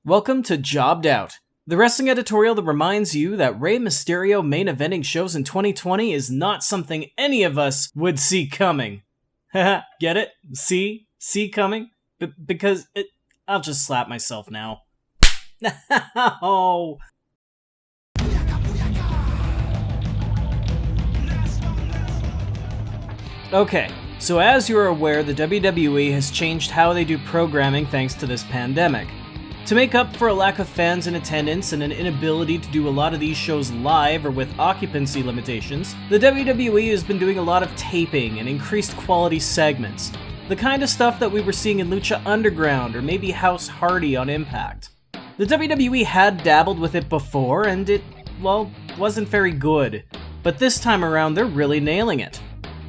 Welcome to Jobbed Out, the wrestling editorial that reminds you that Rey Mysterio main eventing shows in 2020 is not something any of us would see coming. Haha, get it? See coming? Because I'll just slap myself now. Oh. Okay, so as you're aware, the WWE has changed how they do programming thanks to this pandemic. To make up for a lack of fans in attendance and an inability to do a lot of these shows live or with occupancy limitations, the WWE has been doing a lot of taping and increased quality segments. The kind of stuff that we were seeing in Lucha Underground or maybe House Hardy on Impact. The WWE had dabbled with it before and it, wasn't very good. But this time around they're really nailing it.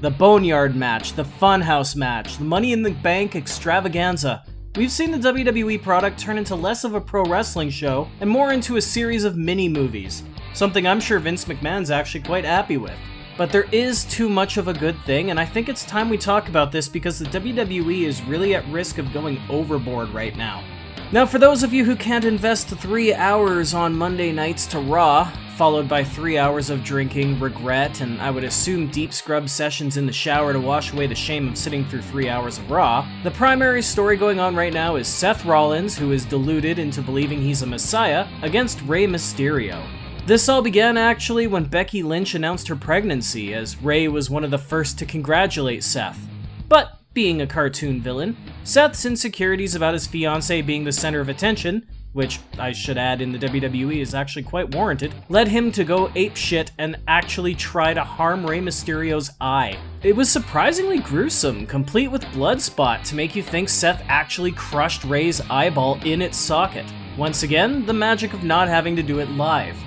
The Boneyard match, the Funhouse match, the Money in the Bank extravaganza. We've seen the WWE product turn into less of a pro wrestling show and more into a series of mini-movies, something I'm sure Vince McMahon's actually quite happy with. But there is too much of a good thing, and I think it's time we talk about this because the WWE is really at risk of going overboard right now. Now, for those of you who can't invest 3 hours on Monday nights to Raw, followed by 3 hours of drinking, regret, and I would assume deep scrub sessions in the shower to wash away the shame of sitting through 3 hours of Raw, the primary story going on right now is Seth Rollins, who is deluded into believing he's a messiah, against Rey Mysterio. This all began actually when Becky Lynch announced her pregnancy, as Rey was one of the first to congratulate Seth. But, being a cartoon villain, Seth's insecurities about his fiancée being the center of attention, which I should add in the WWE is actually quite warranted, led him to go apeshit and actually try to harm Rey Mysterio's eye. It was surprisingly gruesome, complete with blood spot to make you think Seth actually crushed Rey's eyeball in its socket. Once again, the magic of not having to do it live.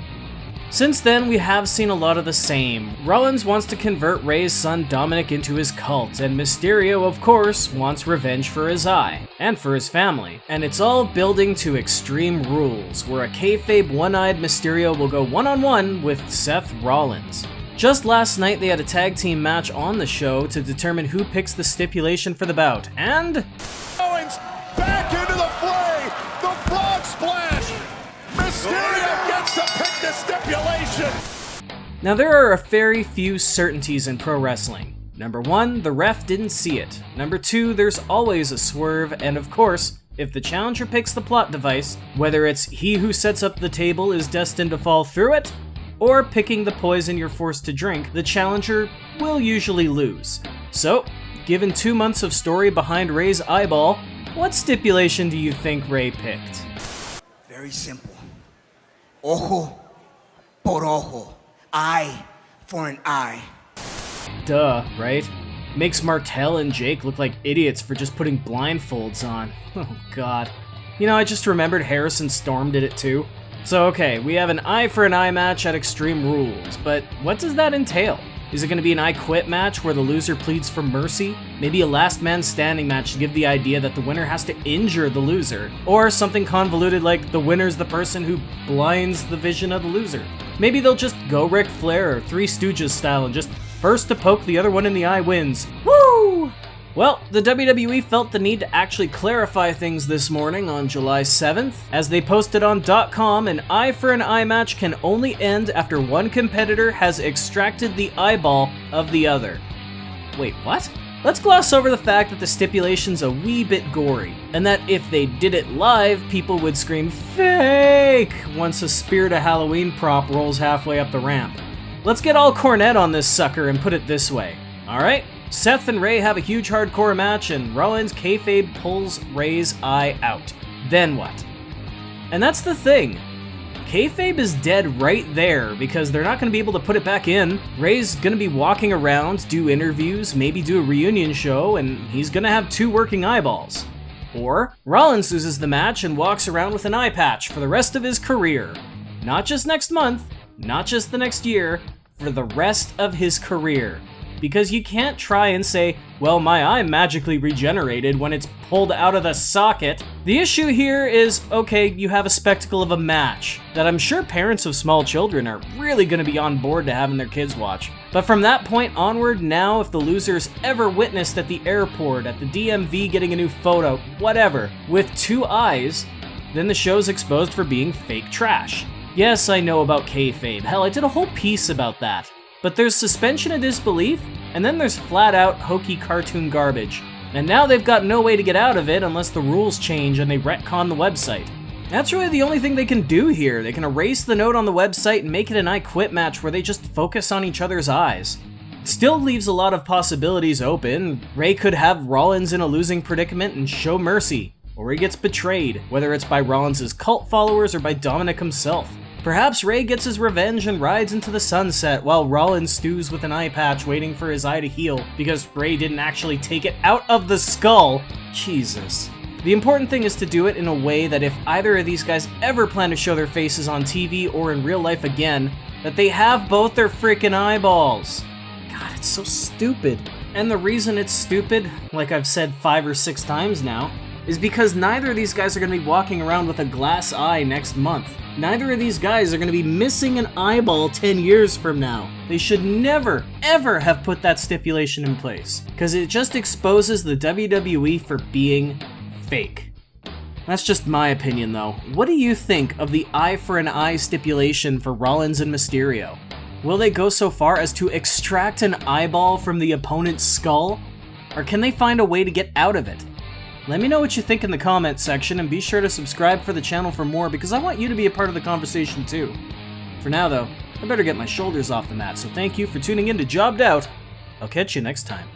Since then, we have seen a lot of the same. Rollins wants to convert Rey's son Dominic into his cult, and Mysterio, of course, wants revenge for his eye, and for his family. And it's all building to Extreme Rules, where a kayfabe one-eyed Mysterio will go one-on-one with Seth Rollins. Just last night, they had a tag team match on the show to determine who picks the stipulation for the bout, and... Owens back into the fray! The frog splash! Mysterio gets to pick the stipulation! Now there are a very few certainties in pro wrestling. Number 1, the ref didn't see it. Number 2, there's always a swerve, and of course, if the challenger picks the plot device, whether it's he who sets up the table is destined to fall through it, or picking the poison you're forced to drink, the challenger will usually lose. So, given 2 months of story behind Rey's eyeball, what stipulation do you think Rey picked? Very simple. Ojo por ojo. Eye for an eye. Duh, right? Makes Martel and Jake look like idiots for just putting blindfolds on. Oh god. You know, I just remembered Harrison Storm did it too. So okay, we have an eye for an eye match at Extreme Rules, but what does that entail? Is it going to be an I Quit match where the loser pleads for mercy? Maybe a last man standing match to give the idea that the winner has to injure the loser? Or something convoluted like the winner's the person who blinds the vision of the loser? Maybe they'll just go Ric Flair or Three Stooges style and just first to poke the other one in the eye wins. Woo! Well, the WWE felt the need to actually clarify things this morning on July 7th, as they posted on .com, an eye for an eye match can only end after one competitor has extracted the eyeball of the other. Wait, what? Let's gloss over the fact that the stipulation's a wee bit gory, and that if they did it live, people would scream FAKE once a Spirit of Halloween prop rolls halfway up the ramp. Let's get all Cornette on this sucker and put it this way, alright? Seth and Rey have a huge hardcore match and Rollins kayfabe pulls Rey's eye out. Then what? And that's the thing. Kayfabe is dead right there because they're not going to be able to put it back in. Rey's going to be walking around, do interviews, maybe do a reunion show, and he's going to have 2 working eyeballs. Or Rollins loses the match and walks around with an eye patch for the rest of his career. Not just next month, not just the next year, for the rest of his career. Because you can't try and say, well, my eye magically regenerated when it's pulled out of the socket. The issue here is, okay, you have a spectacle of a match that I'm sure parents of small children are really going to be on board to having their kids watch. But from that point onward, now if the loser's ever witnessed at the airport, at the DMV getting a new photo, whatever, with 2 eyes, then the show's exposed for being fake trash. Yes, I know about kayfabe. Hell, I did a whole piece about that. But there's suspension of disbelief, and then there's flat-out hokey cartoon garbage. And now they've got no way to get out of it unless the rules change and they retcon the website. That's really the only thing they can do here. They can erase the note on the website and make it an I Quit match where they just focus on each other's eyes. It still leaves a lot of possibilities open. Rey could have Rollins in a losing predicament and show mercy, or he gets betrayed, whether it's by Rollins' cult followers or by Dominic himself. Perhaps Rey gets his revenge and rides into the sunset while Rollins stews with an eye patch waiting for his eye to heal because Rey didn't actually take it out of the skull. Jesus. The important thing is to do it in a way that if either of these guys ever plan to show their faces on TV or in real life again, that they have both their freaking eyeballs. God, it's so stupid. And the reason it's stupid, like I've said 5 or 6 times now, is because neither of these guys are going to be walking around with a glass eye next month. Neither of these guys are going to be missing an eyeball 10 years from now. They should never, ever have put that stipulation in place, because it just exposes the WWE for being fake. That's just my opinion though. What do you think of the eye for an eye stipulation for Rollins and Mysterio? Will they go so far as to extract an eyeball from the opponent's skull? Or can they find a way to get out of it? Let me know what you think in the comments section, and be sure to subscribe for the channel for more because I want you to be a part of the conversation too. For now though, I better get my shoulders off the mat, so thank you for tuning in to Jobbed Out. I'll catch you next time.